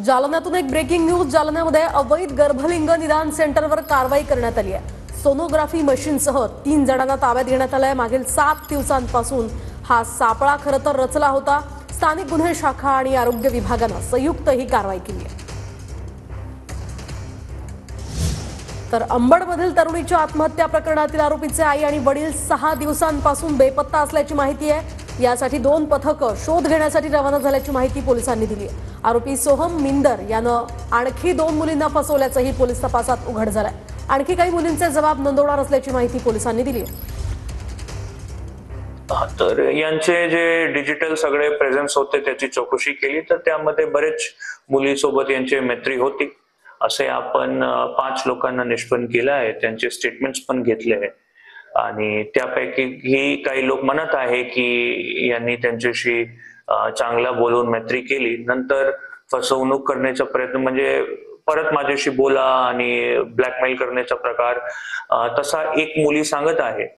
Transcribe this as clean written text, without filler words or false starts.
जालन्यातून एक breaking news. जालन्यामध्ये अवैध गर्भलिंग निदान सेंटरवर कारवाई करण्यात आली आहे. सोनोग्राफी मशीनसह 3 जणांना ताब्यात घेण्यात आलंय. मागील 7 दिवसांपासून हा सापळा खरं तर रचला होता. स्थानिक गुन्हे शाखा आणि आरोग्य विभागानं संयुक्त ही कारवाई केली आहे. तर अंबडमधील तरुणीच्या आत्महत्या प्रकरणातील आरोपीचे आई आणि वडील 6 दिवसांपासून बेपत्ता असल्याची माहिती आहे. यासाठी 2 पथकं शोध घेण्यासाठी रवाना झाल्याची माहिती पोलिसांनी दिली आहे. आरोपी सोहम मिंदर यानं आणखी 2 मुलींना फसवल्याचंही पोलीस तपासात उघड झालंय. आणखी काही मुलींचे जबाब नोंदवणार असल्याची माहिती पोलिसांनी दिली आहे. तर यांचे जे डिजिटल सगळे प्रेझेन्स होते त्याची चौकशी केली तर त्यामध्ये बरेच मुलीसोबत यांची मैत्री होती. असे आपण 5 लोकांना निष्पन्न केलं आहे. त्यांचे स्टेटमेंट्स पण घेतले आहे आणि त्यापैकी ही काही लोक म्हणत आहे की यांनी त्यांच्याशी चांगला बोलून मैत्री केली, नंतर फसवणूक करण्याचा प्रयत्न म्हणजे परत माझ्याशी बोला आणि ब्लॅकमेल करण्याचा प्रकार तसा एक मुली सांगत आहे.